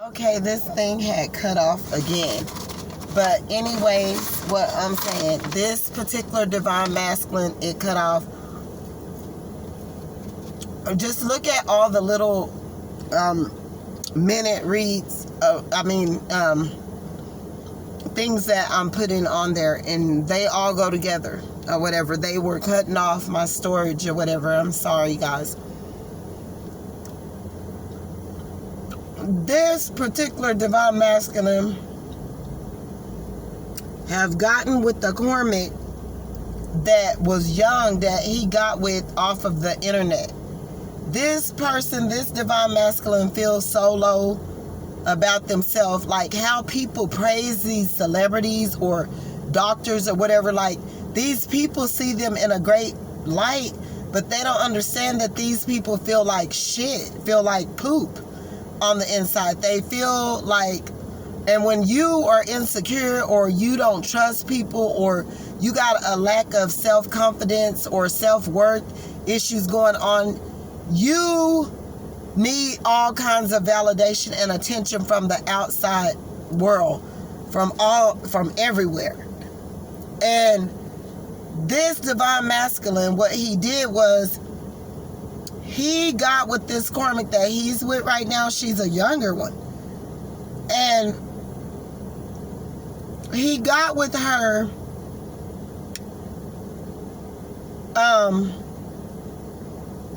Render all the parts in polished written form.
Okay, this thing had cut off again. But anyways, what I'm saying, this particular divine masculine, it cut off. Just look at all the little minute reads, things that I'm putting on there, and they all go together or whatever. They were cutting off my storage or whatever. I'm sorry, guys. This particular divine masculine have gotten with the karmic that was young, that he got with off of the internet. This person, this divine masculine, feels so low about themselves, like how people praise these celebrities or doctors or whatever. Like, these people see them in a great light, but they don't understand that these people feel like shit, feel like poop on the inside. They feel like, and when you are insecure or you don't trust people or you got a lack of self-confidence or self-worth issues going on, you need all kinds of validation and attention from the outside world, from everywhere. And this divine masculine, what he did was, he got with this karmic that he's with right now. She's a younger one. And he got with her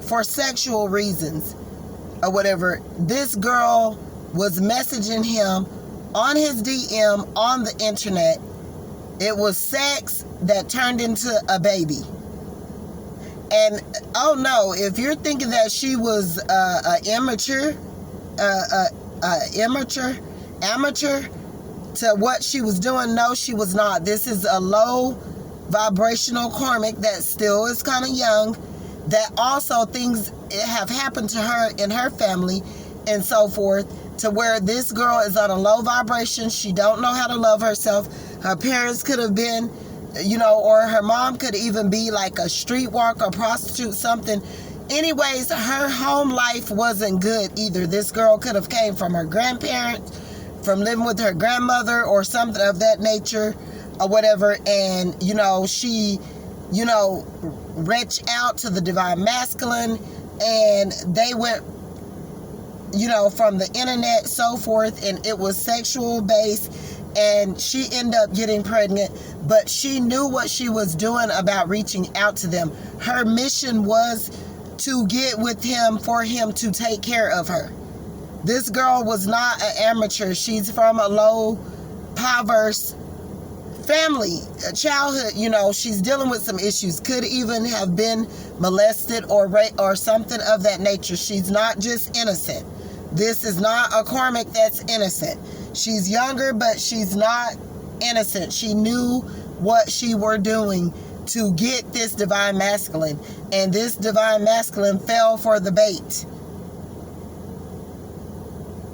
for sexual reasons or whatever. This girl was messaging him on his DM on the internet. It was sex that turned into a baby. And oh no, if you're thinking that she was amateur to what she was doing, no, she was not. This is a low vibrational karmic that still is kind of young, that also things have happened to her in her family and so forth, to where this girl is on a low vibration. She don't know how to love herself. Her parents could have been, or her mom could even be like a streetwalker, prostitute, something. Anyways, her home life wasn't good either. This girl could have came from her grandparents, from living with her grandmother or something of that nature or whatever. And, she, reached out to the divine masculine, and they went, from the internet, so forth, and it was sexual based. And she ended up getting pregnant, but she knew what she was doing about reaching out to them. Her mission was to get with him for him to take care of her. This girl was not an amateur. She's from a low, impoverished family, childhood. She's dealing with some issues. Could even have been molested or raped or something of that nature. She's not just innocent. This is not a karmic that's innocent. She's younger, but she's not innocent. She knew what she were doing to get this divine masculine. And this divine masculine fell for the bait.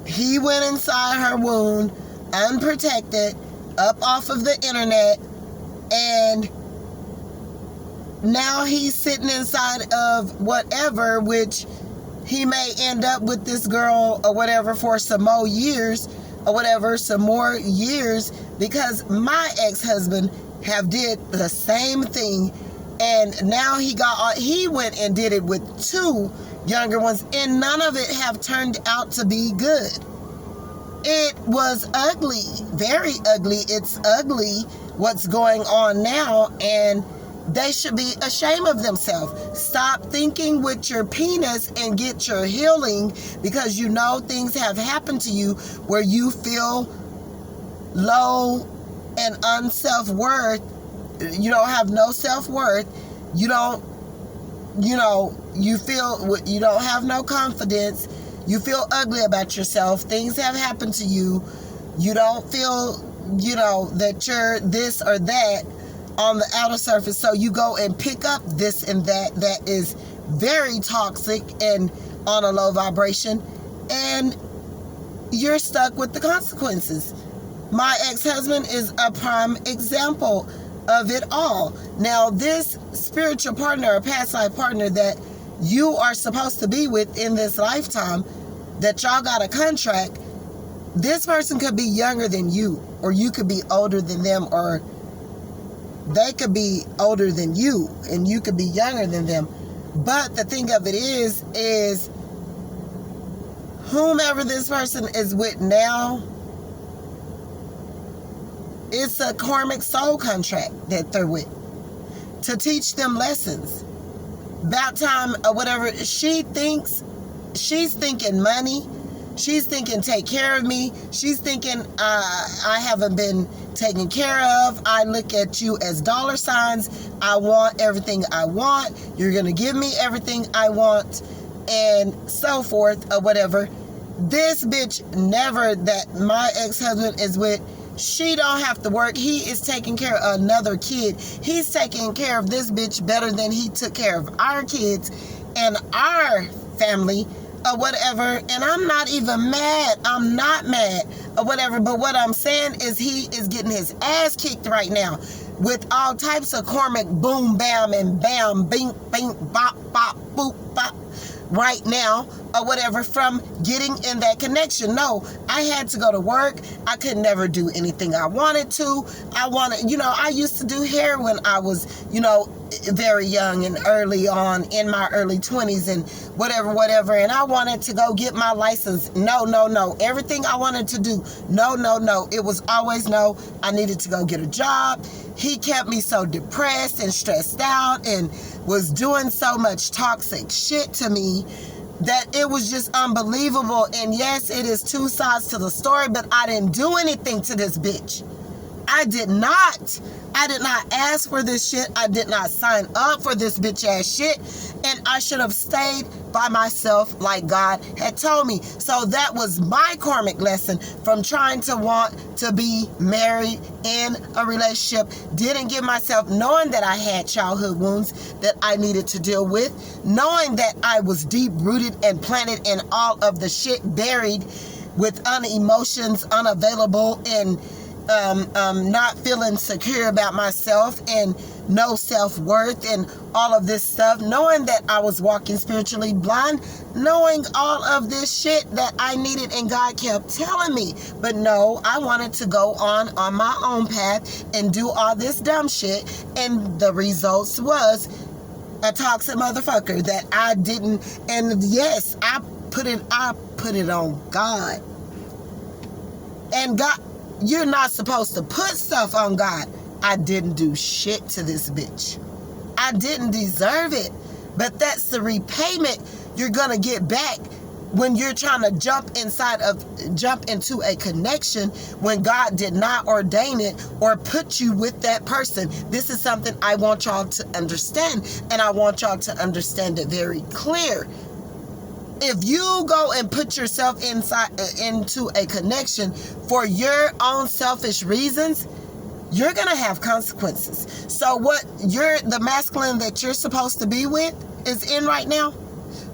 He went inside her wound, unprotected, up off of the internet, and now he's sitting inside of whatever, which he may end up with this girl or whatever for some more years, because my ex-husband have did the same thing, and now he went and did it with 2 younger ones, and none of it have turned out to be good. It was ugly, very ugly. It's ugly what's going on now, and they should be ashamed of themselves. Stop thinking with your penis and get your healing, because things have happened to you where you feel low and unself-worth. You don't have no self-worth. You feel you don't have no confidence. You feel ugly about yourself. Things have happened to you. You don't feel, that you're this or that on the outer surface. So you go and pick up this and that is very toxic and on a low vibration, and you're stuck with the consequences. My ex-husband is a prime example of it all. Now, this spiritual partner or past life partner that you are supposed to be with in this lifetime, that y'all got a contract, This person could be younger than you, or you could be older than them, or they could be older than you and you could be younger than them. But the thing of it is whomever this person is with now, it's a karmic soul contract that they're with to teach them lessons. About time or whatever. She's thinking money. She's thinking take care of me. She's thinking I haven't been taken care of. I look at you as dollar signs. I want everything I want. You're going to give me everything I want, and so forth or whatever. This bitch never, that my ex-husband is with, she don't have to work. He is taking care of another kid. He's taking care of this bitch better than he took care of our kids and our family or whatever. And I'm not even mad. I'm not mad or whatever. But what I'm saying is he is getting his ass kicked right now with all types of karmic boom, bam, and bam, bing, bing, bop, bop, boop, bop right now or whatever from getting in that connection. No, I had to go to work. I could never do anything I wanted to. I used to do hair when I was, very young and early on in my early 20s and whatever. And I wanted to go get my license. No. Everything I wanted to do, no. It was always no. I needed to go get a job. He kept me so depressed and stressed out and was doing so much toxic shit to me that it was just unbelievable. And yes, it is two sides to the story, but I didn't do anything to this bitch. I did not ask for this shit. I did not sign up for this bitch ass shit. And I should have stayed by myself like God had told me. So that was my karmic lesson from trying to want to be married in a relationship. Didn't give myself, knowing that I had childhood wounds that I needed to deal with, knowing that I was deep rooted and planted in all of the shit, buried with emotions unavailable and not feeling secure about myself and no self-worth and all of this stuff, knowing that I was walking spiritually blind, knowing all of this shit that I needed, and God kept telling me. But no, I wanted to go on my own path and do all this dumb shit, and the results was a toxic motherfucker that I didn't. And yes, I put it on God. And God, you're not supposed to put stuff on God. I didn't do shit to this bitch. I didn't deserve it. But that's the repayment you're going to get back when you're trying to jump into a connection when God did not ordain it or put you with that person. This is something I want y'all to understand, and I want y'all to understand it very clear. If you go and put yourself into a connection for your own selfish reasons, you're going to have consequences. So the masculine that you're supposed to be with is in right now,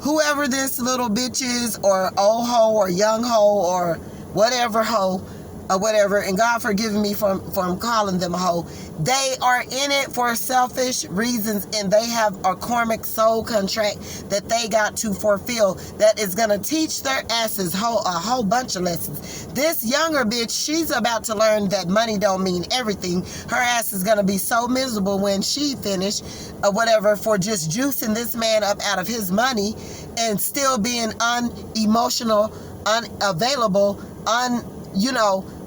whoever this little bitch is, or old hoe, or young hoe, or whatever hoe, or whatever, and God forgive me from calling them a hoe, they are in it for selfish reasons, and they have a karmic soul contract that they got to fulfill that is going to teach their asses a whole bunch of lessons. This younger bitch, she's about to learn that money don't mean everything. Her ass is going to be so miserable when she finished or whatever for just juicing this man up out of his money and still being unemotional, unavailable,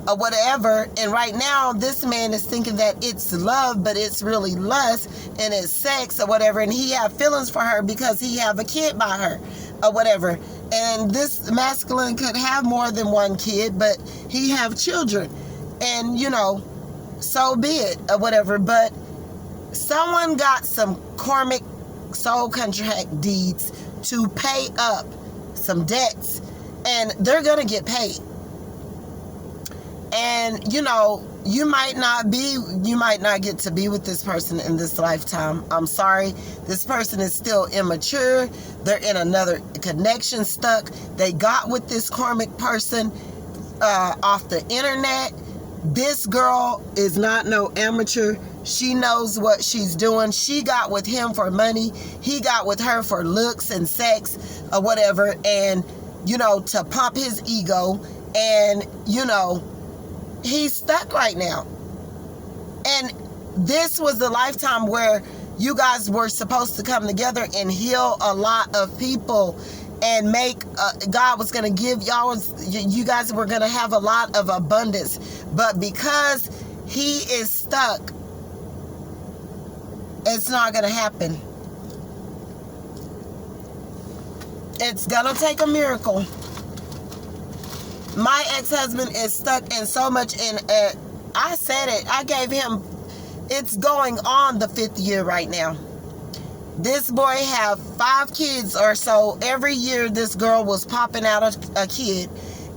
or whatever. And right now this man is thinking that it's love, but it's really lust and it's sex or whatever, and he have feelings for her because he have a kid by her or whatever. And this masculine could have more than one kid, but he have children, and so be it or whatever. But someone got some karmic soul contract deeds to pay up some debts, and they're gonna get paid. And, you might not get to be with this person in this lifetime. I'm sorry. This person is still immature. They're in another connection stuck. They got with this karmic person off the internet. This girl is not no amateur. She knows what she's doing. She got with him for money. He got with her for looks and sex or whatever. And, to pump his ego And, you know, he's stuck right now. And this was the lifetime where you guys were supposed to come together and heal a lot of people and make, God was going to give y'all, you guys were going to have a lot of abundance. But because he is stuck, it's not going to happen. It's going to take a miracle. My ex-husband is stuck in so much in, I said it, I gave him, it's going on the 5th year right now. This boy have 5 kids or so. Every year this girl was popping out a kid.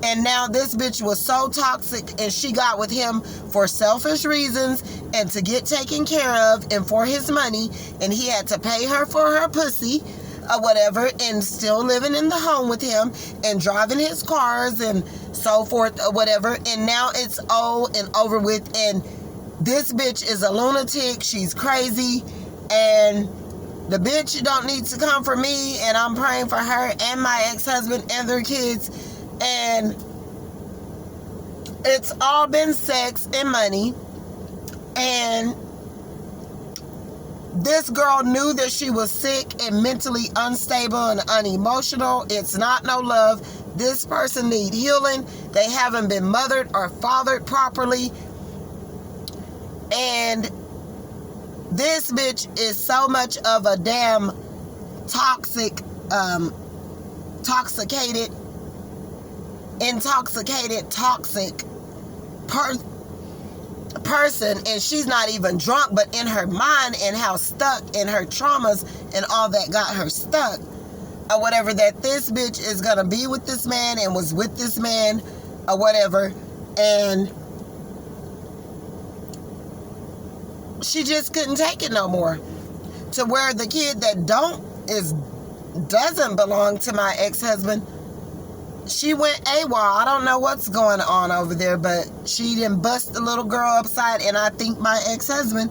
And now this bitch was so toxic, and she got with him for selfish reasons and to get taken care of and for his money. And he had to pay her for her pussy or whatever, and still living in the home with him and driving his cars and so forth or whatever. And now it's old and over with. And this bitch is a lunatic. She's crazy. And the bitch don't need to come for me. And I'm praying for her and my ex-husband and their kids. And it's all been sex and money. And this girl knew that she was sick and mentally unstable and unemotional. It's not no love. This person need healing. They haven't been mothered or fathered properly. And this bitch is so much of a damn toxic, toxic person, and she's not even drunk, but in her mind and how stuck in her traumas and all that got her stuck or whatever, that this bitch is gonna be with this man and was with this man or whatever, and she just couldn't take it no more, to where the kid that doesn't belong to my ex-husband, she went AWOL. I don't know what's going on over there, but she didn't bust the little girl upside, and I think my ex-husband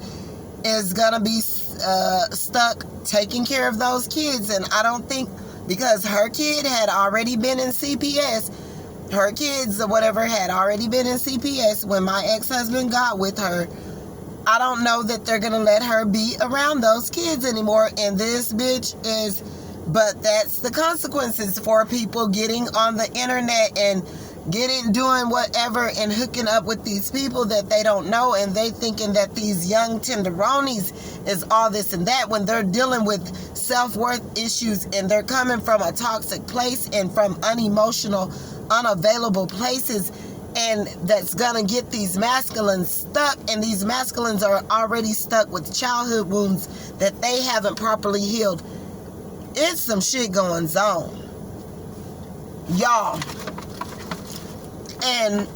is gonna be stuck taking care of those kids. And I don't think, because her kid had already been in CPS, her kids or whatever had already been in CPS when my ex-husband got with her, I don't know that they're gonna let her be around those kids anymore. And this bitch is, but that's the consequences for people getting on the internet and doing whatever and hooking up with these people that they don't know, and they thinking that these young tenderonis is all this and that, when they're dealing with self-worth issues and they're coming from a toxic place and from unemotional, unavailable places. And that's gonna get these masculines stuck, and these masculines are already stuck with childhood wounds that they haven't properly healed. It's some shit going on, y'all. And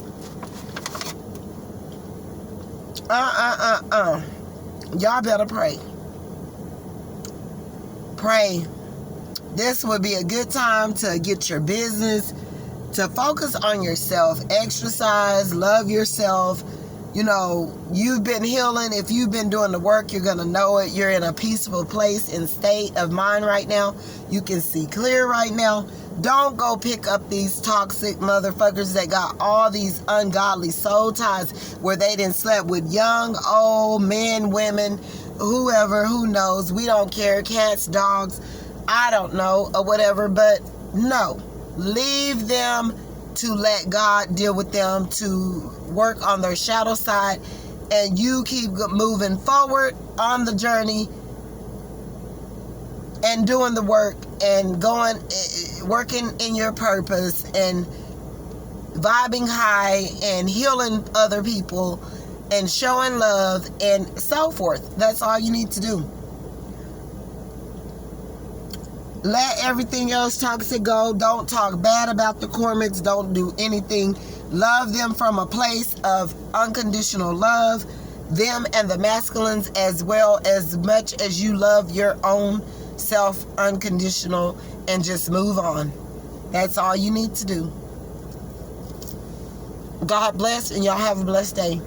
y'all better pray. Pray. This would be a good time to get your business, to focus on yourself, exercise, love yourself. You know, you've been healing. If you've been doing the work, you're going to know it. You're in a peaceful place and state of mind right now. You can see clear right now. Don't go pick up these toxic motherfuckers that got all these ungodly soul ties where they done slept with young, old men, women, whoever, who knows. We don't care. Cats, dogs, I don't know, or whatever. But no, leave them to let God deal with them, to work on their shadow side, and you keep moving forward on the journey and doing the work and working in your purpose and vibing high and healing other people and showing love and so forth. That's all you need to do. Let everything else toxic go. Don't talk bad about the Cormacks. Don't do anything. Love them from a place of unconditional love. Them and the masculines as well, as much as you love your own self unconditional, and just move on. That's all you need to do. God bless, and y'all have a blessed day.